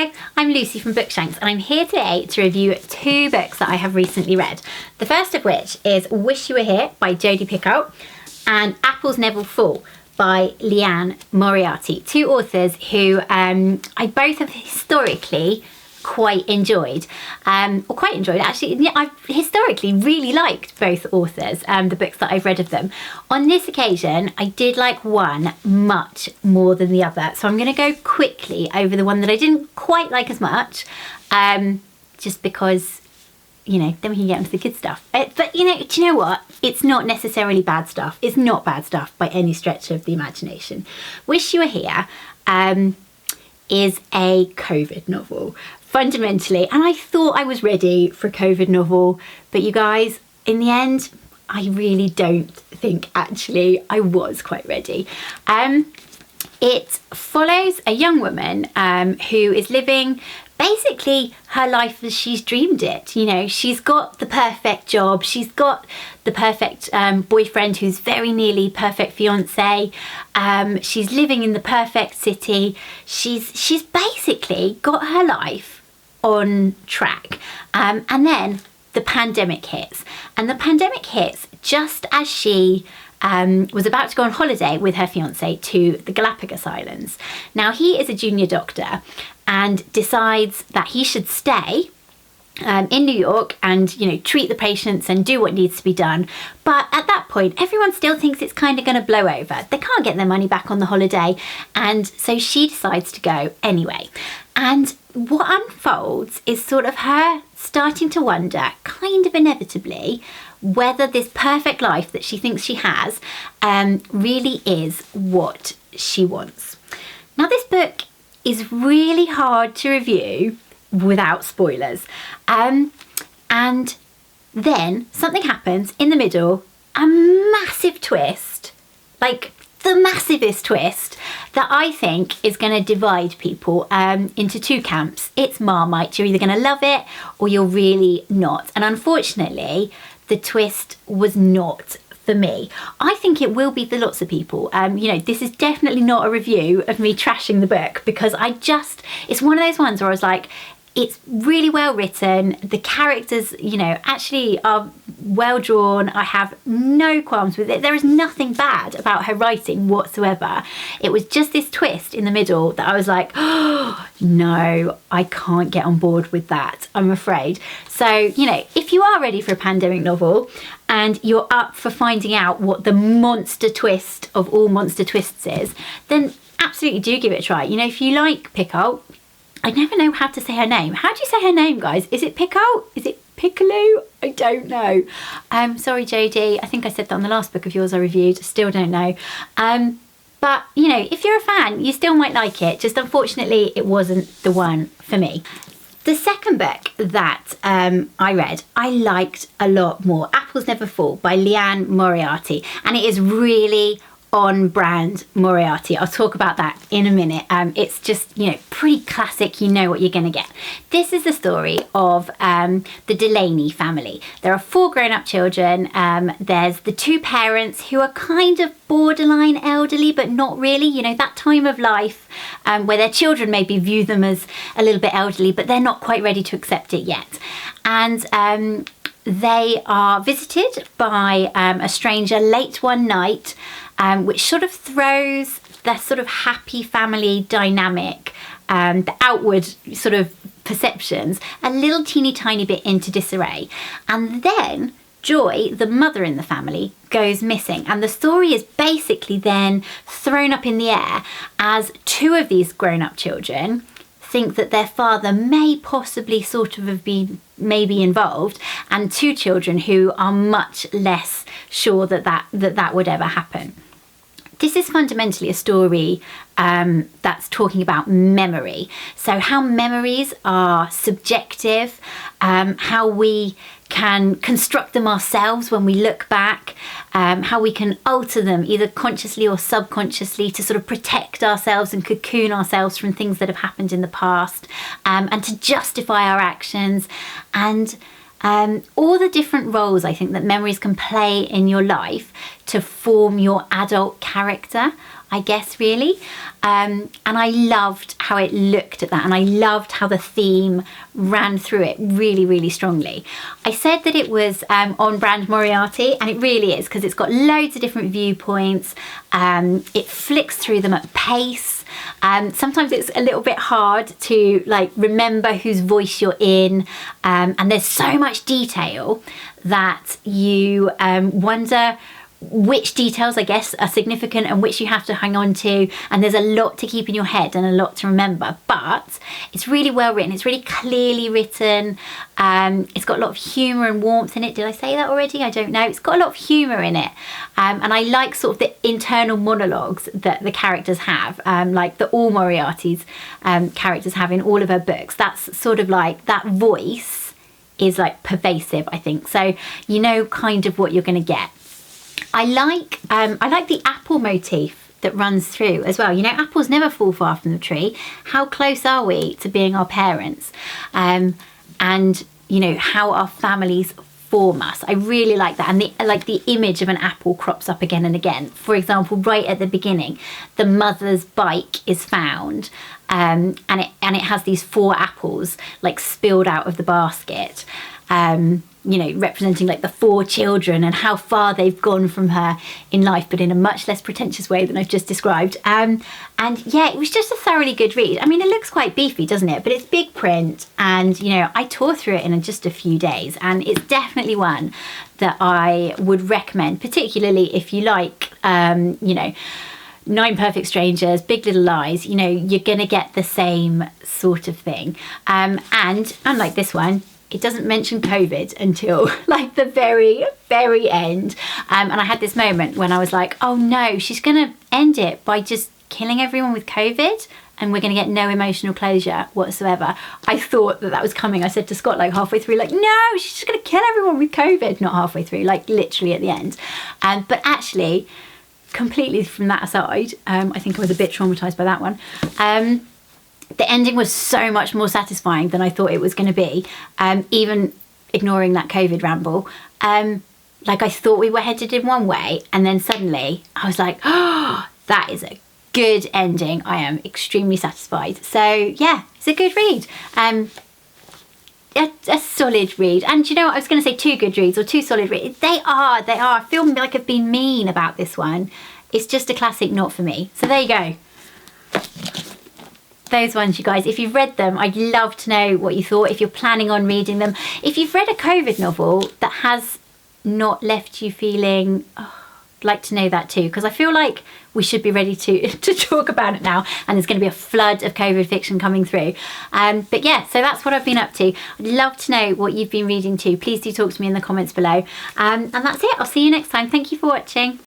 Hello, I'm Lucy from Bookshanks and I'm here today to review 2 books that I have recently read. The first of which is Wish You Were Here by Jodi Picoult and Apples Never Fall by Liane Moriarty. 2 authors who I both have historically quite enjoyed, actually. Yeah, I've historically really liked both authors, the books that I've read of them. On this occasion, I did like one much more than the other, so I'm going to go quickly over the one that I didn't quite like as much, just because, you know, then we can get into the good stuff. But you know, do you know what? It's not necessarily bad stuff. It's not bad stuff by any stretch of the imagination. Wish You Were Here is a COVID novel, fundamentally, and I thought I was ready for a COVID novel, but you guys, in the end, I really don't think actually I was quite ready. It follows a young woman who is living basically her life as she's dreamed it. You know, she's got the perfect job, she's got the perfect boyfriend who's very nearly perfect fiance, she's living in the perfect city, she's basically got her life on track, and then the pandemic hits, and the pandemic hits just as she was about to go on holiday with her fiance to the Galapagos Islands. Now, he is a junior doctor and decides that he should stay in New York and, you know, treat the patients and do what needs to be done. But at that point, everyone still thinks it's kind of going to blow over. They can't get their money back on the holiday, and so she decides to go anyway. And what unfolds is sort of her starting to wonder, kind of inevitably, whether this perfect life that she thinks she has really is what she wants. Now, this book is really hard to review without spoilers. And then something happens in the middle, a massive twist, like the massivest twist, that I think is going to divide people into 2 camps. It's Marmite. You're either going to love it or you're really not. And unfortunately, the twist was not for me. I think it will be for lots of people. You know, this is definitely not a review of me trashing the book, because it's one of those ones where I was like, it's really well written. The characters, you know, actually are well drawn. I have no qualms with it. There is nothing bad about her writing whatsoever. It was just this twist in the middle that I was like, oh, no, I can't get on board with that, I'm afraid. So, you know, if you are ready for a pandemic novel and you're up for finding out what the monster twist of all monster twists is, then absolutely do give it a try. You know, if you like Picoult, I never know how to say her name. How do you say her name, guys? Is it Picoult? Is it Picoult? I don't know. Sorry, Jodi. I think I said that on the last book of yours I reviewed. Still don't know. But, you know, if you're a fan, you still might like it. Just unfortunately, it wasn't the one for me. The second book that I read, I liked a lot more. Apples Never Fall by Liane Moriarty. And it is really on brand Moriarty. I'll talk about that in a minute. It's just, you know, pretty classic. You know what you're going to get. This is the story of the Delaney family. There are 4 grown-up children. There's the 2 parents who are kind of borderline elderly, but not really. You know, that time of life where their children maybe view them as a little bit elderly, but they're not quite ready to accept it yet. And they are visited by a stranger late one night, which sort of throws their sort of happy family dynamic, the outward sort of perceptions, a little teeny tiny bit into disarray. And then Joy, the mother in the family, goes missing. And the story is basically then thrown up in the air as 2 of these grown-up children think that their father may possibly sort of have been maybe involved, and 2 children who are much less sure that would ever happen. This is fundamentally a story that's talking about memory. So how memories are subjective, how we can construct them ourselves when we look back, how we can alter them either consciously or subconsciously to sort of protect ourselves and cocoon ourselves from things that have happened in the past, and to justify our actions. And all the different roles I think that memories can play in your life to form your adult character, I guess, really. And I loved how it looked at that, and I loved how the theme ran through it really, really strongly. I said that it was on brand Moriarty, and it really is, because it's got loads of different viewpoints. It flicks through them at pace. Sometimes it's a little bit hard to like remember whose voice you're in, and there's so much detail that you wonder which details, I guess, are significant and which you have to hang on to, and there's a lot to keep in your head and a lot to remember, but it's really well written, it's really clearly written. It's got a lot of humour and warmth in it. Did I say that already? I don't know. It's got a lot of humour in it, and I like sort of the internal monologues that the characters have, like that all Moriarty's characters have in all of her books. That's sort of like, that voice is like pervasive, I think, so you know kind of what you're going to get. I like the apple motif that runs through as well. You know, apples never fall far from the tree. How close are we to being our parents? And you know, how our families form us. I really like that. And the image of an apple crops up again and again. For example, right at the beginning, the mother's bike is found, and it has these 4 apples like spilled out of the basket. You know, representing like the 4 children and how far they've gone from her in life, but in a much less pretentious way than I've just described. And yeah, it was just a thoroughly good read. I mean, it looks quite beefy, doesn't it? But it's big print, and you know, I tore through it in just a few days, and it's definitely one that I would recommend, particularly if you like, you know, 9 Perfect Strangers, Big Little Lies. You know, you're gonna get the same sort of thing. And unlike this one, it doesn't mention COVID until like the very, very end. And I had this moment when I was like, oh no, she's gonna end it by just killing everyone with COVID, and we're gonna get no emotional closure whatsoever. I thought that was coming. I said to Scott like halfway through, like, no, she's just gonna kill everyone with COVID. Not halfway through, like literally at the end. But actually, completely from that aside, I think I was a bit traumatized by that one. The ending was so much more satisfying than I thought it was going to be, even ignoring that COVID ramble. Like, I thought we were headed in one way, and then suddenly I was like, oh, that is a good ending. I am extremely satisfied. So yeah, it's a good read. A solid read. And you know what, I was going to say 2 good reads or 2 solid reads. They are. I feel like I've been mean about this one. It's just a classic, not for me. So there you go. Those ones, you guys, if you've read them, I'd love to know what you thought, if you're planning on reading them. If you've read a COVID novel that has not left you feeling, oh, I'd like to know that too, because I feel like we should be ready to talk about it now, and there's going to be a flood of COVID fiction coming through. But yeah, so that's what I've been up to. I'd love to know what you've been reading too. Please do talk to me in the comments below. And that's it. I'll see you next time. Thank you for watching.